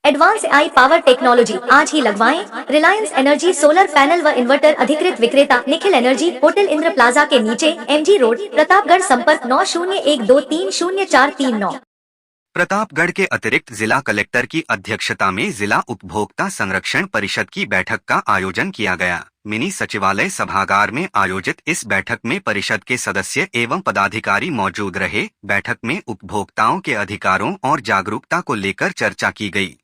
Advance AI power technology आज ही लगवाएं। Reliance energy solar panel व इन्वर्टर अधिकृत विक्रेता Nikhil energy, hotel Indra plaza के नीचे, MG रोड, प्रतापगढ़। संपर्क 9012300439। प्रतापगढ़ के अतिरिक्त जिला कलेक्टर की अध्यक्षता में जिला उपभोक्ता संरक्षण परिषद की बैठक का आयोजन किया गया। मिनी सचिवालय सभागार में आयोजित इस बैठक में परिषद के सदस्य एवं पदाधिकारी मौजूद रहे। बैठक में उपभोक्ताओं के अधिकारों और जागरूकता को लेकर चर्चा की गई।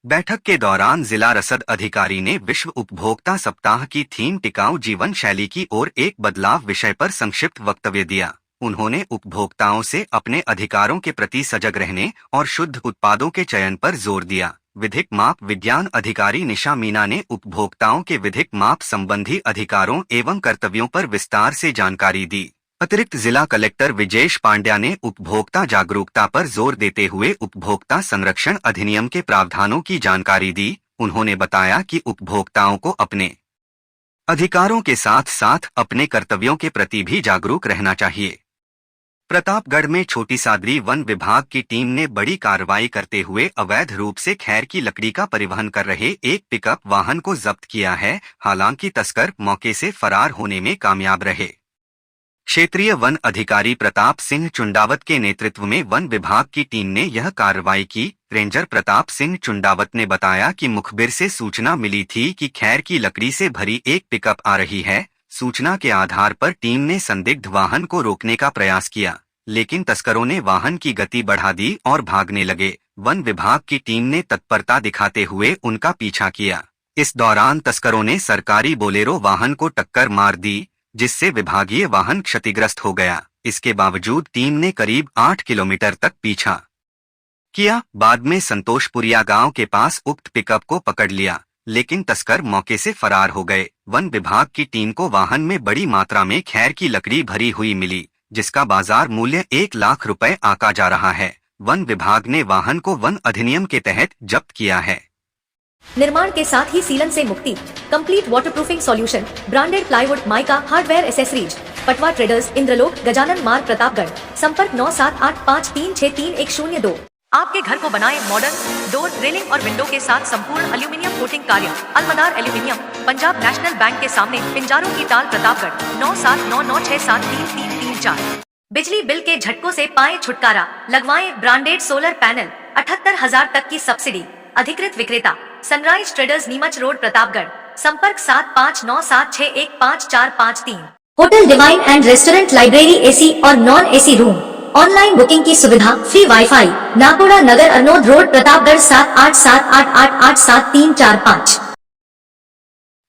बैठक के दौरान जिला रसद अधिकारी ने विश्व उपभोक्ता सप्ताह की थीम टिकाऊ जीवन शैली की ओर एक बदलाव विषय पर संक्षिप्त वक्तव्य दिया। उन्होंने उपभोक्ताओं से अपने अधिकारों के प्रति सजग रहने और शुद्ध उत्पादों के चयन पर जोर दिया। विधिक माप विज्ञान अधिकारी निशा मीना ने उपभोक्ताओं के विधिक माप संबंधी अधिकारों एवं कर्तव्यों पर विस्तार से जानकारी दी। अतिरिक्त जिला कलेक्टर विजेश पांड्या ने उपभोक्ता जागरूकता पर जोर देते हुए उपभोक्ता संरक्षण अधिनियम के प्रावधानों की जानकारी दी। उन्होंने बताया कि उपभोक्ताओं को अपने अधिकारों के साथ साथ अपने कर्तव्यों के प्रति भी जागरूक रहना चाहिए। प्रतापगढ़ में छोटी सादरी वन विभाग की टीम ने बड़ी कार्रवाई करते हुए अवैध रूप से खैर की लकड़ी का परिवहन कर रहे एक पिकअप वाहन को जब्त किया है। हालांकि तस्कर मौके से फरार होने में कामयाब रहे। क्षेत्रीय वन अधिकारी प्रताप सिंह चुंडावत के नेतृत्व में वन विभाग की टीम ने यह कार्रवाई की। रेंजर प्रताप सिंह चुंडावत ने बताया कि मुखबिर से सूचना मिली थी कि खैर की लकड़ी से भरी एक पिकअप आ रही है। सूचना के आधार पर टीम ने संदिग्ध वाहन को रोकने का प्रयास किया, लेकिन तस्करों ने वाहन की गति बढ़ा दी और भागने लगे। वन विभाग की टीम ने तत्परता दिखाते हुए उनका पीछा किया। इस दौरान तस्करों ने सरकारी बोलेरो वाहन को टक्कर मार दी, जिससे विभागीय वाहन क्षतिग्रस्त हो गया। इसके बावजूद टीम ने करीब 8 किलोमीटर तक पीछा किया। बाद में संतोषपुरिया गांव के पास उक्त पिकअप को पकड़ लिया, लेकिन तस्कर मौके से फरार हो गए। वन विभाग की टीम को वाहन में बड़ी मात्रा में खैर की लकड़ी भरी हुई मिली, जिसका बाजार मूल्य 1 लाख रुपए आंका जा रहा है। वन विभाग ने वाहन को वन अधिनियम के तहत जब्त किया है। निर्माण के साथ ही सीलन से मुक्ति, complete waterproofing solution, branded plywood, mica, hardware accessories, Patwa traders, Indralok, Gajanan Marg, Pratapgarh. संपर्क 9785363102। आपके घर को बनाए मॉडर्न डोर, रेलिंग और विंडो के साथ संपूर्ण एल्यूमिनियम कोटिंग कार्य। Alamdar aluminium, Punjab national bank के सामने, पिंजारों की ताल, प्रतापगढ़। 9799673334। बिजली बिल के झटकों से पाए छुटकारा, लगवाएं ब्रांडेड सोलर पैनल। 78,000 तक की सब्सिडी। अधिकृत विक्रेता sunrise traders, Neemuch road, Pratapgarh. संपर्क 7597615453। Hotel divine and restaurant, library, AC और non AC room, online booking की सुविधा, फ्री वाईफाई। नाकोड़ा नगर, अरनोद रोड, प्रतापगढ़। 7878887345।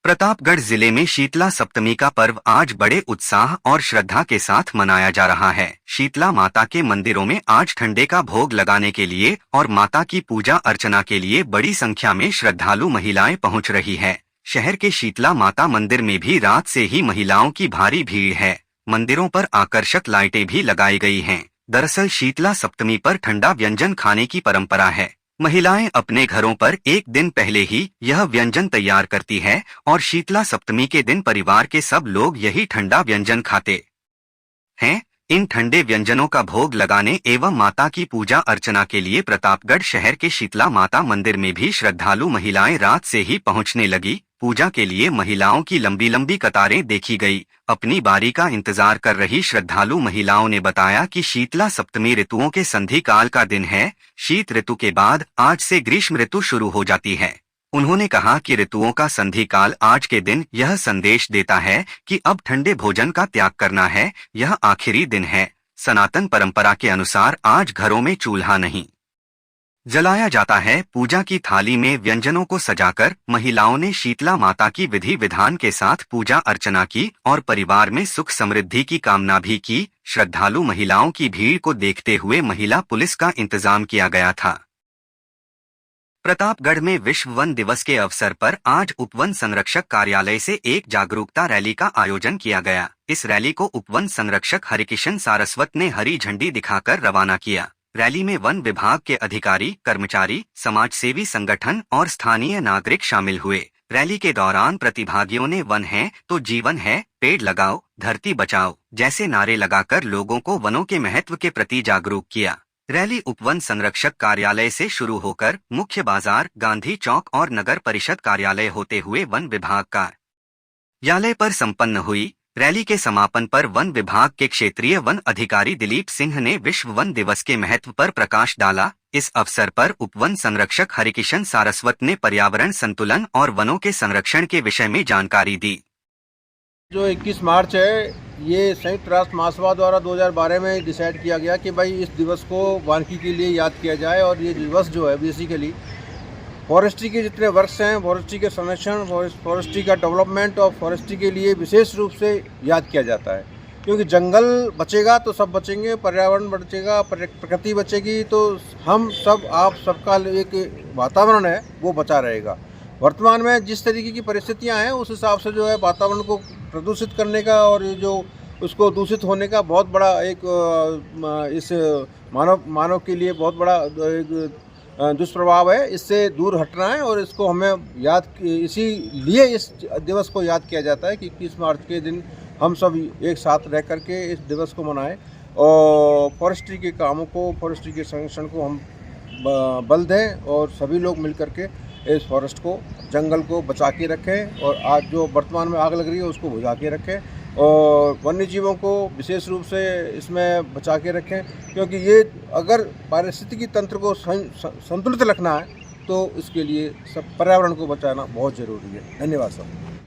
प्रतापगढ़ जिले में शीतला सप्तमी का पर्व आज बड़े उत्साह और श्रद्धा के साथ मनाया जा रहा है। शीतला माता के मंदिरों में आज ठंडे का भोग लगाने के लिए और माता की पूजा अर्चना के लिए बड़ी संख्या में श्रद्धालु महिलाएं पहुंच रही है। शहर के शीतला माता मंदिर में भी रात से ही महिलाओं की भारी भीड़ है। मंदिरों पर आकर्षक लाइटें भी लगाई गई हैं। दरअसल शीतला सप्तमी पर ठंडा व्यंजन खाने की परंपरा है। महिलाएं अपने घरों पर एक दिन पहले ही यह व्यंजन तैयार करती है और शीतला सप्तमी के दिन परिवार के सब लोग यही ठंडा व्यंजन खाते हैं। इन ठंडे व्यंजनों का भोग लगाने एवं माता की पूजा अर्चना के लिए प्रतापगढ़ शहर के शीतला माता मंदिर में भी श्रद्धालु महिलाएं रात से ही पहुंचने लगी। पूजा के लिए महिलाओं की लंबी लंबी कतारें देखी गई। अपनी बारी का इंतजार कर रही श्रद्धालु महिलाओं ने बताया कि शीतला सप्तमी ऋतुओं के संधि काल का दिन है। शीत ऋतु के बाद आज से ग्रीष्म ऋतु शुरू हो जाती है। उन्होंने कहा कि ऋतुओं का संधि काल आज के दिन यह संदेश देता है कि अब ठंडे भोजन का त्याग करना है। यह आखिरी दिन है। सनातन परंपरा के अनुसार आज घरों में चूल्हा नहीं जलाया जाता है। पूजा की थाली में व्यंजनों को सजाकर महिलाओं ने शीतला माता की विधि विधान के साथ पूजा अर्चना की और परिवार में सुख समृद्धि की कामना भी की। श्रद्धालु महिलाओं की भीड़ को देखते हुए महिला पुलिस का इंतजाम किया गया था। प्रतापगढ़ में विश्व वन दिवस के अवसर पर आज उपवन संरक्षक कार्यालय से एक जागरूकता रैली का आयोजन किया गया। इस रैली को उपवन संरक्षक हरिकिशन सारस्वत ने हरी झंडी दिखाकर रवाना किया। रैली में वन विभाग के अधिकारी, कर्मचारी, समाजसेवी संगठन और स्थानीय नागरिक शामिल हुए। रैली के दौरान प्रतिभागियों ने वन है तो जीवन है, पेड़ लगाओ, धरती बचाओ जैसे नारे लगाकर लोगों को वनों के महत्व के प्रति जागरूक किया। रैली उपवन संरक्षक कार्यालय से शुरू होकर मुख्य बाजार, गांधी चौक और नगर परिषद कार्यालय होते हुए वन विभाग कार्यालय पर संपन्न हुई। रैली के समापन पर वन विभाग के क्षेत्रीय वन अधिकारी दिलीप सिंह ने विश्व वन दिवस के महत्व पर प्रकाश डाला। इस अवसर पर उपवन संरक्षक हरिकिशन सारस्वत ने पर्यावरण संतुलन और वनों के संरक्षण के विषय में जानकारी दी। जो 21 मार्च है, ये संयुक्त राष्ट्र महासभा द्वारा 2012 में डिसाइड किया गया कि भाई इस दिवस को वानिकी के लिए याद किया जाए। और ये दिवस जो है बेसिकली फॉरेस्ट्री के जितने वर्क्स हैं, फॉरेस्ट्री के संरक्षण, फॉरेस्ट्री का डेवलपमेंट और फॉरेस्ट्री के लिए विशेष रूप से याद किया जाता है। क्योंकि जंगल बचेगा तो सब बचेंगे, पर्यावरण बचेगा, प्रकृति बचेगी तो हम सब, आप सबका एक वातावरण है वो बचा रहेगा। वर्तमान में जिस तरीके की परिस्थितियां हैं उस हिसाब से जो है वातावरण को प्रदूषित करने का और जो उसको दूषित होने का बहुत बड़ा एक इस मानव के लिए बहुत बड़ा एक दुष्प्रभाव है। इससे दूर हटना है और इसको हमें इसीलिए इस दिवस को याद किया जाता है कि 21 मार्च के दिन हम सब एक साथ रह करके इस दिवस को मनाएं और फॉरेस्ट्री के कामों को, फॉरेस्ट्री के संरक्षण को हम बल दें और सभी लोग मिल करके इस फॉरेस्ट को, जंगल को बचा के रखें और आज जो वर्तमान में आग लग रही है उसको बुझा के रखें और वन्य जीवों को विशेष रूप से इसमें बचा के रखें। क्योंकि ये अगर पारिस्थितिकी तंत्र को संतुलित रखना है तो इसके लिए सब पर्यावरण को बचाना बहुत ज़रूरी है। धन्यवाद सर।